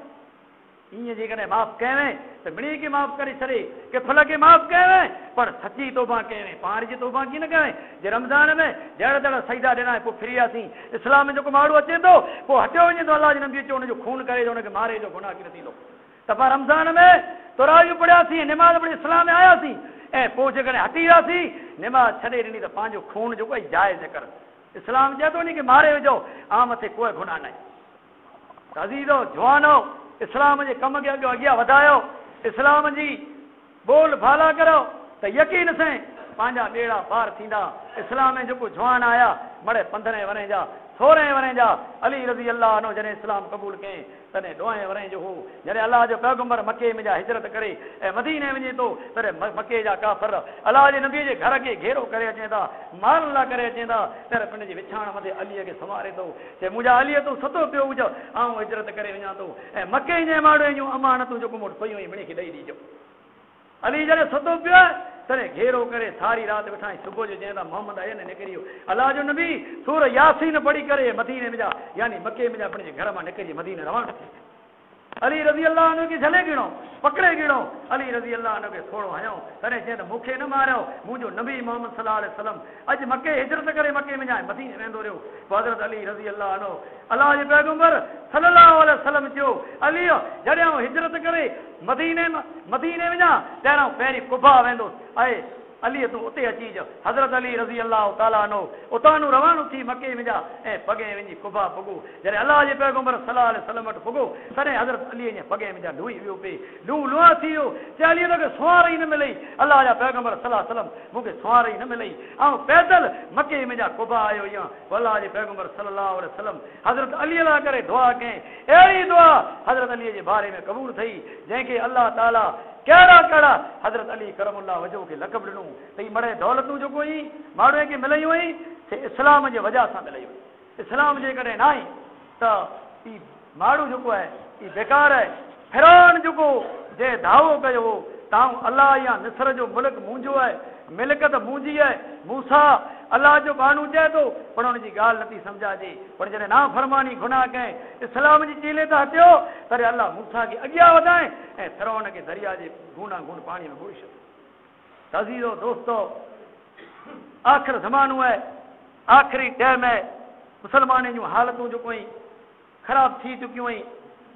ईअं जेकॾहिं माफ़ कयवें त मिड़ी खे माफ़ करे छॾे, किफ़ल खे माफ़ कयवें पर सची तौबा कयवें, पाण जी तौबा कीअं न कयवें। जे रमज़ान में जहिड़ा तहिड़ा सजदा ॾिना पोइ फिरी वियासीं, इस्लाम में जेको माण्हू अचे थो पोइ हटियो वञे थो, अल्लाह जे नबी चयो हुनजो खून करे थो, हुनखे मारे जो गुनाह कीअं थींदो। त पाण रमज़ान में तुरावियूं पढ़ियासीं, निमाज़ पढ़ी इस्लाम में आयासीं ऐं पोइ जेकॾहिं हटी वियासीं, निमाज़ छॾे ॾिनी त पंहिंजो खून जेको आहे जाइज़ कर। इस्लाम चए थो नी की मारे विझो, आम मथे कोई गुनाह न आहे। अज़ीज़ो जवानो, इस्लाम जे कम खे अॻियां वधायो, इस्लाम जी बोल भाला करो त यकीन सां पंहिंजा ॿेड़ा पार थींदा। इस्लाम में जेको जवान आया मड़े 15 वरें जा 16 वरें जा, अली रज़ी अल्लाह अनो जॾहिं इस्लाम क़बूल कयईं तॾहिं 2 वरें जो हो। जॾहिं अल्लाह जो पैगंबर मके में जा हिजरत करे ऐं मदीने वञे थो तॾहिं मके जा काफ़िर अल्लाह जे नबी जे घर खे घेरो करे अचनि था, मारन लाइ करे अचनि था, तॾहिं पंहिंजे विछाण मथे अलीअ खे संवारे थो चए मुंहिंजा अलीअ तूं सुतो पियो हुज, आऊं हिजरत करे वञा थो ऐं मके जे माण्हुनि जूं अमानतूं जेको मूं वटि पयूं मिड़ी खे ॾेई ॾिजो। अली जॾहिं सुतो पियो तॾहिं घेरो करे सारी राति वेठा, सुबुह जो चवंदा मोहम्मद आया न निकिरी वियो। अल्लाह जो नबी सूर यासीन पढ़ी करे मदीने में जा यानी मके में जा पंहिंजे घर मां निकिरी मदीने रवाना थी। अली रज़ी अल्लाह अन्हु खे झले गिणो पकड़े गिणो अली रज़ी अल्लाह अन्हु खे थोरो हयो तॾहिं चई त मूंखे न मारियो मुंहिंजो नबी मोहम्मद सल्लल्लाहु अलैहि वसल्लम अॼु मके हिजरत करे मके में जाए मदीने वेंदो रहियो हज़रत अली रज़ी अल्लाह अन्हु अल्लाह जे पैगंबर सल्लल्लाहु अलैहि वसल्लम चयो अली जॾहिं हिजरत करे मदीने वञा पहिरियों पहिरीं कुफा वेंदुसि ऐं अली तूं उते अची जा हज़रत अली रज़ी अल्लाह ताला अन्हु उतां रवानो थी मके में जा ऐं पगे वञी कुफा पुगो जॾहिं अल्लाह जे पैगंबर सल्लल्लाहु अलैहि वसल्लम वटि पुगो तॾहिं हज़रत अली जे पगे में जा लूही वियो पे लूह लुआ थी वियो चई अली तोखे सुवार ई न मिलई अल्लाह जा पैगंबर सल्लल्लाहु अलैहि वसल्लम मूंखे सुवार ई न मिलई ऐं पैदल मके में जा कुफा आयो या अल्लाह जे पैगंबर सल्लल्लाहु अलैहि वसल्लम हज़रत अली लाइ करे दुआ कई अहिड़ी दुआ हज़रत अली जे बारे में क़बूल थई जंहिंखे अल्लाह ताला कहिड़ा कहिड़ा हज़रत अली करमुल्लाह वजो खे लक़ब ॾिनो त ही मड़े दौलतूं जेको हुई माण्हूअ खे मिलई हुई से इस्लाम जे वजह सां मिलई हुई इस्लाम जे कॾहिं न आई त ही माण्हू जेको आहे ही बेकार आहे फिरौन जेको जे दावो कयो हो तव्हां अलाह या मिस्र जो मुल्क मुंहिंजो आहे मिल्कत मुंहिंजी आहे मूसा अलाह जो बानू चए थो पर हुनजी ॻाल्हि नथी सम्झाइजे पर जॾहिं ना फरमानी गुनाह कयईं इस्लाम जी चीले त हटियो तॾहिं अलाह मूसा खे अॻियां वधाए ऐं फिरौन खे दरिया जे गूना गून पाणीअ में बुड़ी छॾियो अज़ीज़ो दोस्तो आख़िर ज़मानो आहे आख़िरी टाइम आहे मुसलमाननि जूं हालतूं जेको आहिनि ख़राब थी चुकियूं आहिनि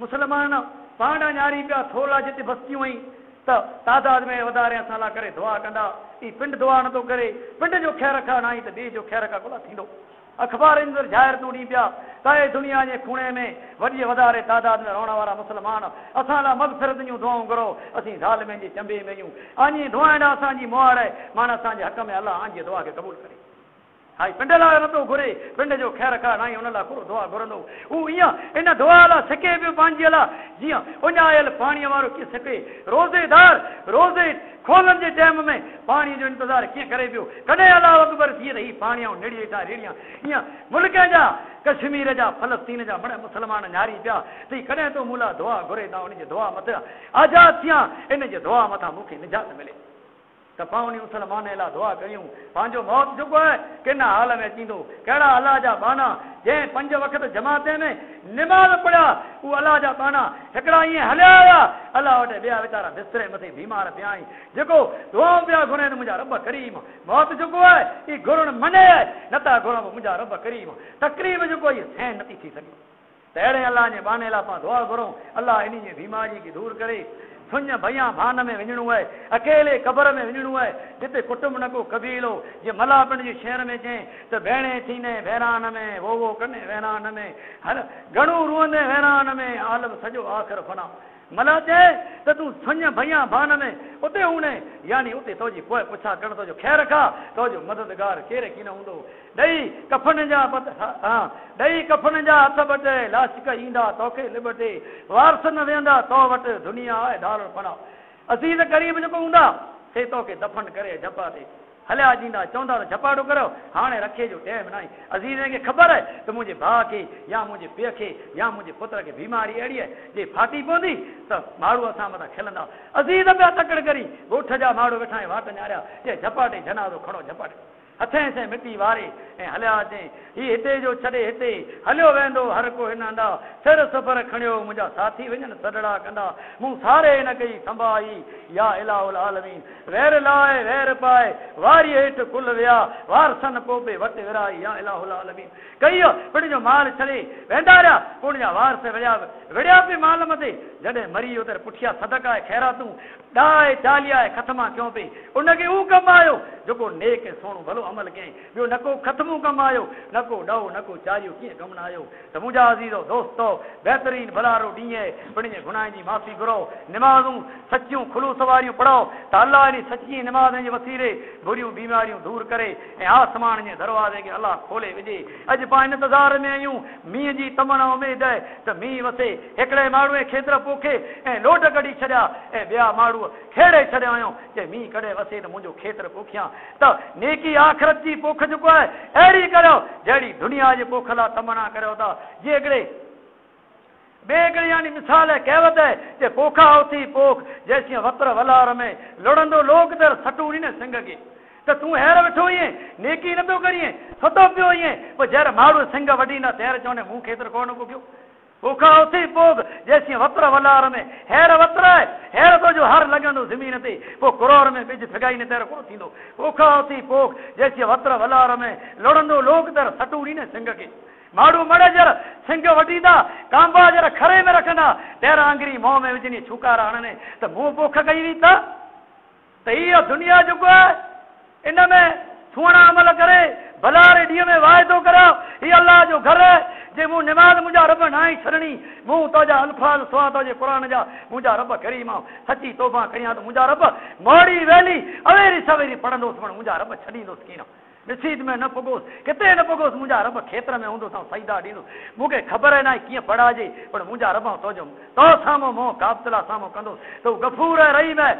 मुसलमान पाण न्यारी पिया थोरा जिते बस्तियूं आहिनि त तादाद में वधारे असां लाइ करे दुआ कंदा ही पिंड दुआ नथो करे पिंड जो ख़ैर खा न आई त ॿिए जो ख़ैर खा कोन थींदो अख़बार अंदरि ज़ाहिर तूं ॾीं पिया तए दुनिया जे खूणे में वॾी वधारे तादाद में रहण वारा मुसलमान असां लाइ मग़फ़िरत जूं दुआऊं करो असीं ज़ालिमनि जे चंबे में आहियूं आजी दुआइण असांजी मुहार आहे माना असांजे हक़ में अलाह आजी दुआ खे क़बूल करे हाई पिंड लाइ नथो घुरे पिंड जो ख़ैर खा न हुन लाइ पूरो दुआ घुरंदो हू ईअं इन दुआ लाइ सिके पियो पंहिंजे लाइ जीअं उञायल पाणीअ वारो कीअं सिके रोज़ेदार रोज़े खोलनि जे टाइम में पाणी जो इंतज़ारु कीअं करे पियो कॾहिं अलाह अकबर थिए त हीअ पाणी ऐं निड़ी वेठा रेड़ियां ईअं मुल्क जा कश्मीर जा फलस्तीन जा मण मुसलमान न्यारी पिया त कॾहिं तो मूं लाइ दुआ घुरे था उनजी दुआ मथां आज़ादु थियां इन जे दुआ मथां मूंखे निजात मिले त पाण उन मुसलमान लाइ दुआ कयूं पंहिंजो मौत जेको आहे किन हाल में अचींदो कहिड़ा अलाह जा बाना जंहिं 5 वक़्त जमाते में निमाज़ पढ़िया उहे अलाह जा बाना हिकिड़ा ईअं हलिया विया अलाह वटि ॿिया वीचारा बिस्तरे मथे बीमार पिया आहिनि जेको दुआऊं पिया घुरनि मुंहिंजा रब करीम मौत जेको आहे ही घुरण मने आहे नथा घुरण मुंहिंजा रब करीम तकलीफ़ जेको इहे सहन नथी थी सघे त अहिड़े अलाह जे बाने लाइ असां दुआ घुरूं अलाह इन जी बीमारी खे दूर करे सुञ भैया भान में वञणो आहे अकेले क़बर में वञणो आहे जिते कुटुंब न को कबीलो जीअं मलापिण जे शहर में चई त भेणे थीने वैरान में वो कने वैरान में हर घणो रुअंदे वैरान में आलम सॼो आख़िर फना मला चए त तूं सुञ भैया भान में उते हुने यानी उते तुंहिंजी पोइ पुछा करण तुंहिंजो ख़ैर खा तुंहिंजो मददगार केरु कीन हूंदो ॾेई कफन जा ॾेई कफन जा हथ बटे लाशिक ईंदा तोखे लिबटे वारस न वेंदा तो वटि दुनिया आहे दार फना अज़ीज़ ग़रीब जेको हूंदा से तोखे दफ़न करे झपा ते हलिया जींदा चवंदा त झपाटो करो हाणे रखे जो टाइम न आहे अज़ीज़ खे ख़बर आहे त मुंहिंजे भाउ खे या मुंहिंजे पीउ खे या मुंहिंजे पुट खे बीमारी अहिड़ी आहे जे फाटी पवंदी त माण्हू असां मथां खिलंदा अज़ीज़ पिया तकड़ करी ॻोठ जा माण्हू वेठा वाट न्यारिया जे झपाटे जनाज़ो खणो झपाटे हथें से मिटी वारे ऐं हलिया अचई हीउ हिते जो छॾे हिते हलियो वेंदो हर को हिन हंधा सिर सफ़र खणियो मुंहिंजा साथी वञनि सॾड़ा कंदा मूं सारे न कई संभाई या इलाहुल आलमीन वैर लाए वैर पाए वारी हेठि कुल विया वारसन पोपे वटि विराई या इलाहुल आलमीन कई पिण जो माल छॾे वेंदा रहिया पुण जा वारस विड़िया पई माल मथे जॾहिं मरी वियो त पुठियां सदका आहे ख़ैरातूं ॾाए चालिया आहे ख़तमा कयूं पई उनखे उहो कमु आयो जेको नेक ऐं सुहिणो भलो अमल कयईं ॿियो न को ख़तमो कमु आयो न को ॾहो न को चारियो कीअं कमु न आयो त मुंहिंजा अज़ीज़ो दोस्तो बहितरीन भलारो ॾींहुं पिण जे गुनाहनि जी माफ़ी घुरो निमाज़ूं सचियूं खुलूस वारियूं पढ़ो त अलाह जी सची निमाज़ जे वसीले बुरियूं बीमारियूं दूर करे ऐं आसमान जे दरवाज़े खे अलाह खोले विझे अॼु पाण इंतज़ार में आहियूं मींहं जी तमना उमेद आहे त मींहुं वसे हिकिड़े माण्हूअ खेत्र पोखे ऐं लोट कढी छॾिया ऐं ॿिया माण्हू खेड़े छॾिया आहियूं जे मींहुं कॾहिं वसे त मुंहिंजो खेत्र पोखियां त नेकी आख़िरत जी पोख जेको आहे अहिड़ी करियो जहिड़ी दुनिया जे पोख लाइ तमना करियो था जीअं हिकिड़े ॿिए यानी मिसाल है कहावत है जे पोखा उथी पोख जैसी वतर वलार में लड़ंदो लोक तर सटूरी न सिंग के त तूं हेर वेठो ईअं नेकी न पियो करीं सतो पियो ईअं पोइ जहिड़े माण्हू सिंग वढींदा तहिड़े चवंदे मूं खेत्र कोन पोखियो उखा उथी पोग जैसी वत्र वलार में हेर वत्र है हेर तो जो हर लगंदो जमीन ते पो करोड़ में बिज फिगाई ने तेरे को थींदो उखा उथी पोग जैसी वत्र वलार में लोड़ंदो लोग तेरे सटूरी ने सिंग के माड़ू मड़े जर सिंग वडीदा कांबा जर खरे में रखना तेरा आंगरी मोह में विजनी छुकारा हणने त मुंह पोख कई वी त ये दुनिया जो है इनमें सुवणा अमल करे भलारे ॾींहं में वायदो करा ये अल्लाह जो घर है जे मुंह नमाज मुंहिंजा रब नाई छड़नी मुंह तोजा अल्फाज सुहा तोजे क़ुरान जा मुंहिंजा रब करीम सची तौबा करियां तो मुंहिंजा रब मोड़ी वेली अवेरी सवेरी पढ़ंदोसि पण मुंहिंजा रब छॾींदोसि कीन मस्जिद में न पुगोसि किथे न पुगोसि मुंहिंजा रब खेत्र में हूंदो अथां सईदा ॾींदुसि मूंखे ख़बर न आहे कीअं पढ़ाइजे पर मुंहिंजा रब तोजो तो साम्हूं मोह काबतला साम्हूं कंदोसि तो गफ़ूर रही में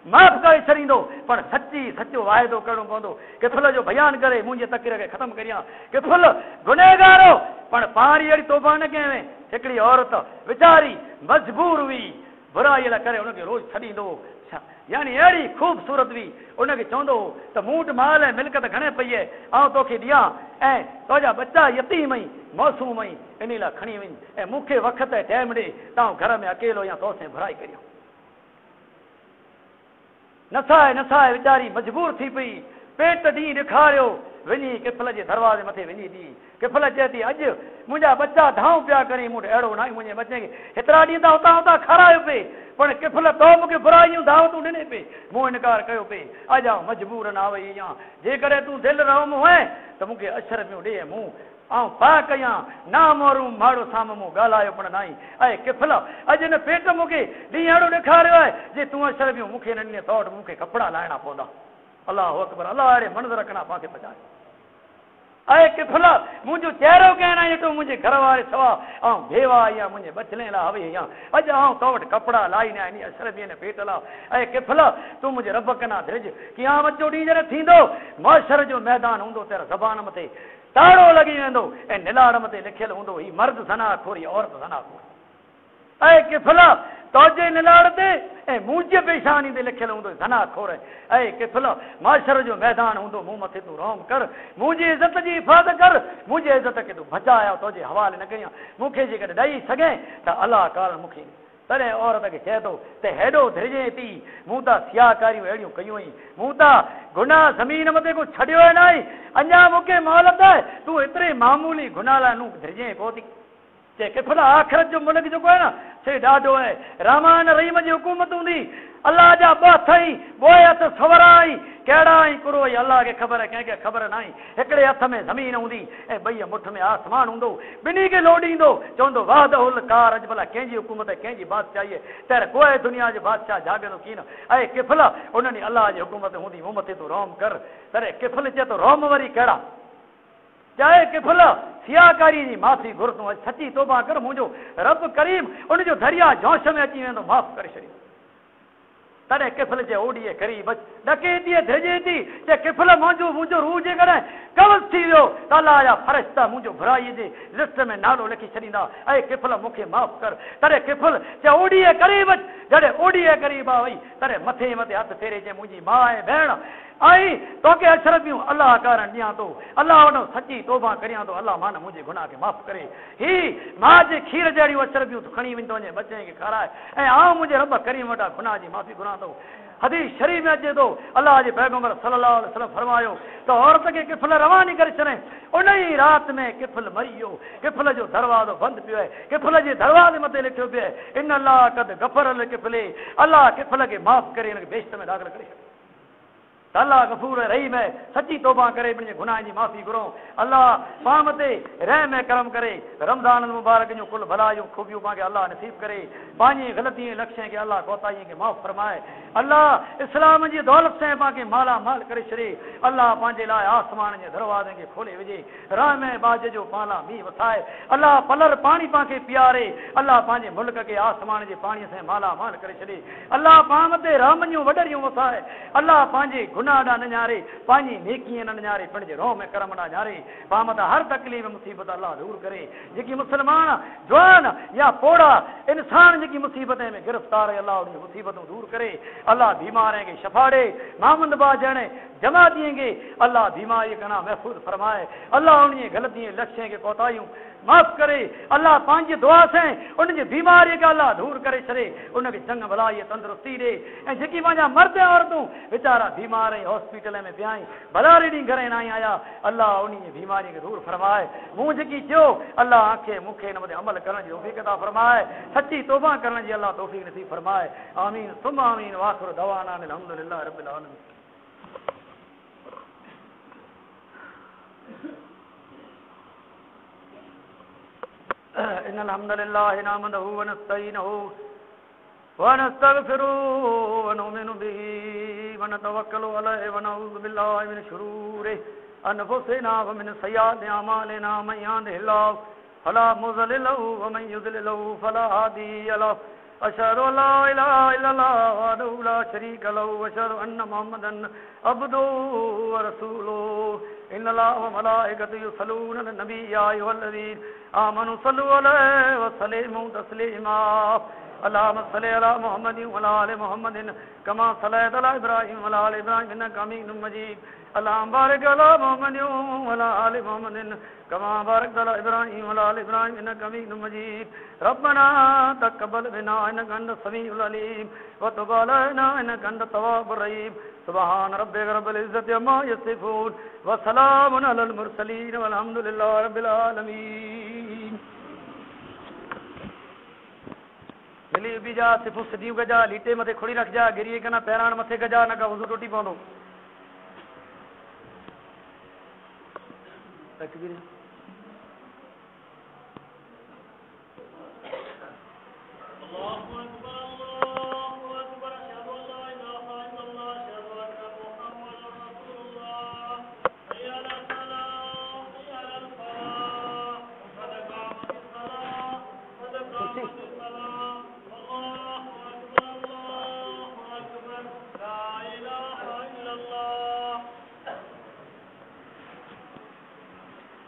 माफ़ करे छॾींदो पर सची सचो वाइदो करणो पवंदो किफ़ल जो बयानु करे मुंहिंजे तक़रीर खे ख़तमु करियां किफ़ल गुनहगारो पण पाणी अहिड़ी तौबा न कयईं हिकिड़ी औरत वीचारी मजबूर हुई बुराई लाइ करे हुनखे रोज़ छॾींदो यानी अहिड़ी ख़ूबसूरत हुई उनखे चवंदो त मूंट माल ऐं मिल्कत घणे पई आहे आउं तोखे ॾियां ऐं तुंहिंजा बच्चा यतीम आई मौसूम आई इन लाइ खणी वञ ऐं मूंखे वक़्त ऐं टाइम ॾे तव्हां घर में अकेलो या तोसां बुराई करियो नसाए वीचारी मजबूर थी पई पेट ॾींहुं ॾेखारियो वञी किफ़ल जे दरवाज़े मथे वञी थी किफ़ल चए थी अॼु मुंहिंजा बच्चा धाऊं पिया करे मूं वटि अहिड़ो न आहे मुंहिंजे बचे खे हेतिरा ॾींहं त हुतां हुतां खारायो पे पण किफ़ल तो मूंखे बुराइयूं दावतूं ॾिने पे मूं इनकार कयो पे अॼु आउं मजबूर न वई आहियां जेकॾहिं तूं दिलि रहमु आहे त मूंखे अशर पियो ॾे मूं आउं पा कयां ना मोरूं माड़ो साम्हूं मूं ॻाल्हायो पण न आई ऐं किफ़ल अॼु हिन पेट मूंखे ॾींहुं अहिड़ो ॾेखारियो आहे जे तूं अशर पियो मूंखे हिन ॾींहं तौट मूंखे कपिड़ा लाहिणा पवंदा अलाह अकबर अलाह अहिड़े मंज़र रखणा पाणखे बचाए ऐं किफ़ल मुंहिंजो चहिरो कहण आई तूं मुंहिंजे घर वारे सवा ऐं बेवा आहियां मुंहिंजे बचले लाइ हवे आहियां अॼु आउं तो वटि कपिड़ा लाई न आहिनि अशर बि पेट लाइ ऐं किफ़ल तूं मुंहिंजे रब कना धिरज क़यामत जो ॾींहुं जॾहिं थींदो मौशर जो मैदान हूंदो तेरा ज़बान मथे ताड़ो लॻी वेंदो ऐं निलाड़ मथे लिखियलु हूंदो ही मर्द ज़नाख़ोरी औरत ज़नाख़ोरी ऐं किफ़ल तोजे निलाड़ ते ऐं मुंहिंजे पेशानी ते लिखियलु हूंदो ज़नाख़ोर ऐं किफ़ल माशर जो मैदान हूंदो मूं मथे तूं रहम कर मुंहिंजी इज़त जी हिफ़ाज़त कर मुंहिंजे इज़त खे तूं बचाया तोजे हवाले न कयां मूंखे जेकॾहिं ॾेई सघे त अलाह काल मूंखे तॾहिं औरत खे चए थो त हेॾो धिरजे थी मूं त सियाकारियूं अहिड़ियूं कयूं हुई मूं त गुनाह ज़मीन मथे को छॾियो ई न आहे अञा मूंखे मोहलत आहे तूं एतिरे मामूली गुनाह लाइ तूं धिरजे कोन थी चए किफ़ल आख़िरत जो मुल्क जेको आहे न से ॾाढो आहे रहमान रहीम जी हुकूमत हूंदी अलाह जा ॿ हथ आई ॿोए हथ सवरा आई कहिड़ा आई कुरो आई अलाह खे ख़बर आहे कंहिंखे ख़बर न आहे हिकिड़े हथ में ज़मीन हूंदी ऐं ॿई मुठ में आसमान हूंदो ॿिन्ही खे लोॾींदो चवंदो वाहदहुल कार अॼु भला कंहिंजी हुकूमत आहे कंहिंजी बादशाही आहे तर कोई दुनिया जो बादशाह जाॻंदो कीन ऐं किफ़ल उन ॾींहुं अलाह जी हुकूमत हूंदी मूं मथे तूं रहम कर तॾहिं किफ़ल चए थो रहम वरी कहिड़ा चाहे किफ़ल सियाकारी जी माफ़ी घुर तूं सची तौबा कर मुंहिंजो रब करीम उनजो दरिया जोश में अची वेंदो माफ़ करे छॾींदो तॾहिं किफ़ल चए ओॾीअ ग़रीब ॾके थी धिरजे थी चए किफ़ल मुंहिंजो रूह जेकॾहिं कवच थी वियो त अलाह जा फ़रिश्ता मुंहिंजो बुराईअ जे लिस्ट में नालो लिखी छॾींदा ऐं किफ़ल मूंखे माफ़ कर तॾहिं किफ़ल चए ओॾीअ क़रीब जॾहिं ओॾीअ क़रीब आहे वई तॾहिं मथे हथ फेरे चए मुंहिंजी माउ ऐं भेण आई तोखे अशरफियूं अलाह कारण ॾियां थो अलाह वॾो सची तौबा करियां थो अलाह मां मुंहिंजे गुनाह खे माफ़ करे ही मां जे खीर जहिड़ियूं अशरफियूं तूं खणी वञ तुंहिंजे बचे खे खाराए ऐं आउं मुंहिंजे रब करीम वटां गुनाह जी माफ़ी घुरां थो हदीस शरीफ़ में अचे थो अलाह जे पैगंबर सल्लल्लाहु अलैहि वसल्लम फरमायो त औरत खे किफ़ल रवानी करे छॾे उन ई राति में किफ़ल मरी वियो किफ़ल जो दरवाज़ो बंदि पियो आहे किफ़ल जे दरवाज़े मथे लिखियो पियो आहे इन अलाह कद गफ़र किफ़ले अलाह किफ़ल खे माफ़ करे हिनखे बेश्त में दाख़िल करे छॾे अल्लाह गफूर रहीम है सची तौबा करे मुंहिंजे गुनाह जी माफ़ी घुरो अल्लाह पाम ते रहम ऐं करम करे रमज़ान मुबारक जूं कुल भलायूं खूबियूं पाण खे अल्लाह नसीब करे पंहिंजी ग़लती लक्ष्य खे अल्लाह कोताही खे माफ़ फरमाए अल्लाह इस्लाम जी दौलत से पाण खे माला माल करे छॾे अल्लाह पंहिंजे लाइ आसमान जे दरवाज़े खे खोले विझे राम ऐं बाज जो पाला मींहुं वसाए अल्लाह पलर पाणी पाण खे पीआरे अल्लाह पंहिंजे मुल्क खे आसमान जे पाणीअ से माला माल करे छॾे अल्लाह पाम ते रहमनियूं वॾरियूं वसाए अल्लाह पंहिंजे गुनाह ॾांहुं न न्यारे पंहिंजी नेकीअ न न्यारे पंहिंजे रोम ऐं करम ॾांहुं न्यारे पाम त हर तकलीफ़ मुसीबत अल्लाह दूर करे जेकी मुस्लमान जवान या पोड़ा इंसान जेकी मुसीबतें में गिरफ़्तार है अल्लाह उनजी मुसीबतूं दूर करे अल्लाह बीमार खे शफ़ाड़े मामंद बाजण जमातीअ खे अल्लाह बीमारी कना महफ़ूज़ फरमाए अल्लाह उन ग़लतियूं लक्ष्य खे कोताहियूं माफ़ करे अल्लाह पंहिंजी दुआ से उनजी बीमारी खे अल्लाह दूर करे छॾे उनखे चंग भलाई तंदुरुस्ती ॾे ऐं जेकी मुंहिंजा मर्द औरतूं वीचारा बीमार हॉस्पिटल में पिया आहिनि भलारी ॾींहुं घरे न आई आया अल्लाह उन बीमारी खे दूर फरमाए मूं जेकी चयो अल्लाह खे मूंखे हिन ते अमल करण जी तौफ़ीक़ अता फरमाए सची तौबा करण जी अल्लाह तौफ़ीक़ नसीब फरमाए आमीन सुम आमीन वाखिर दवाना अल्हम्दुलिल्लाह रब्बिल आलमीन إن الحمد لله نحمده ونستعينه ونستغفره ونؤمن به ونتوكل عليه ونعوذ بالله من شرور أنفسنا ومن سيئات أعمالنا من يهده الله فلا مضل له ومن يضلل له فلا هادي له أشهد أن لا إله إلا الله وحده لا شريك له وأشهد أن محمدا عبده ورسوله إن الله وملائكته يصلون على النبي يا أيها الذين آمنوا صلوا عليه وسلموا تسليما اللهم صل على محمد وعلى آل محمد كما صليت على إبراهيم وعلى آل إبراهيم إنك حميد مجيد اللهم بارك على محمد وعلى آل محمد كما باركت على إبراهيم وعلى آل إبراهيم إنك حميد مجيد ربنا تقبل منا إنك أنت السميع العليم وتب علينا إنك أنت التواب الرحيم سبحان ربك رب العزة عما يصفون وسلام على المرسلين والحمد لله رب العالمين मिली बि जा सिफ़ु सिधियूं कजा लीटे मथे खुड़ी रखजा गिरी कना पैरान मथे कजा न का वज़ू टुटी पवंदो तकबीर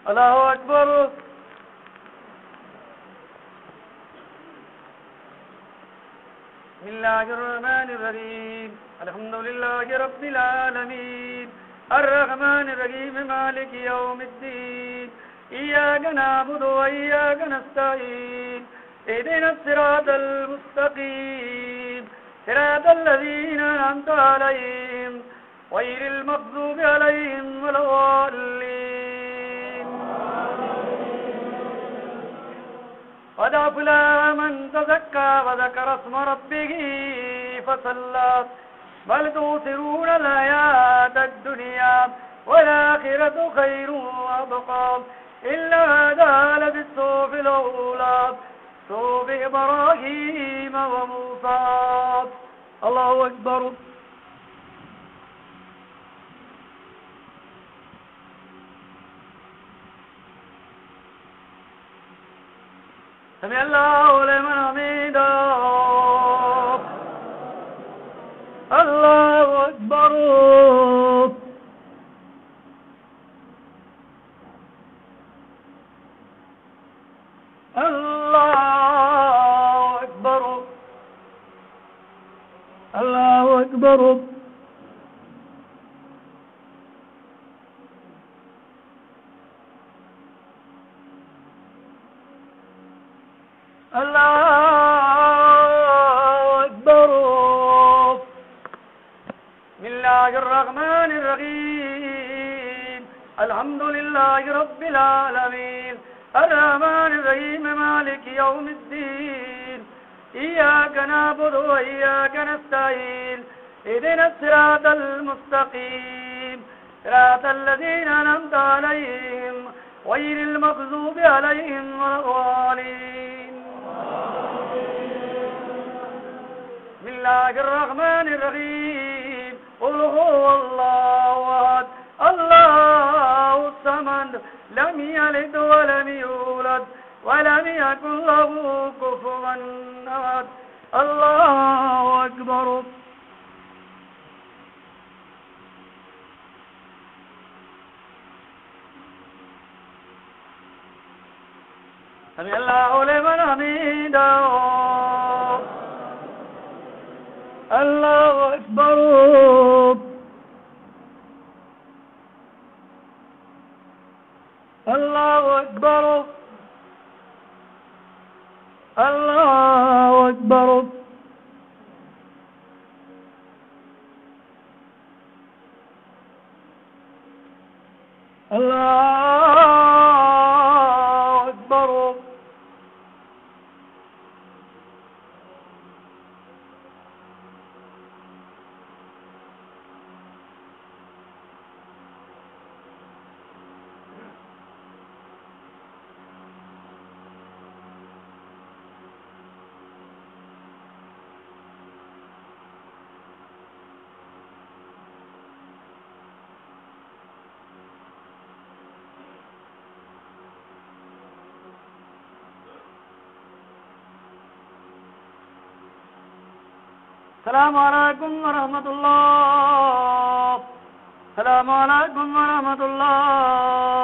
الله أكبر بسم الله الرحمن الرحيم الحمد لله رب العالمين الرحمن الرحيم مالك يوم الدين إياك نعبد وإياك نستعين اهدنا الصراط المستقيم صراط الذين أنعمت عليهم غير المغضوب عليهم ولا الضالين قد أفلح من تزكى وذكر اسم ربه فصلى بل تؤثرون الحياة الدنيا والآخرة خير وأبقى إلا هذا لفي الصحف الأولى صحف إبراهيم وموسى الله أكبر سمع الله لمن حمده الله أكبر الله أكبر الله أكبر الله أكبر بسم الله الرحمن الرحيم الحمد لله رب العالمين الرحمن الرحيم مالك يوم الدين إياك نعبد وإياك نستعين اهدنا الصراط المستقيم صراط الذين أنعمت عليهم غير المغضوب عليهم ولا الضالين بسم الله الرحمن الرحيم قل هو الله أحد الله الصمد لم يلد ولم يولد ولم يكن له كفوا أحد الله أكبر سمع الله لمن حمده الله أكبر الله أكبر الله أكبر الله أكبر السلام عليكم ورحمة الله. السلام عليكم ورحمة الله.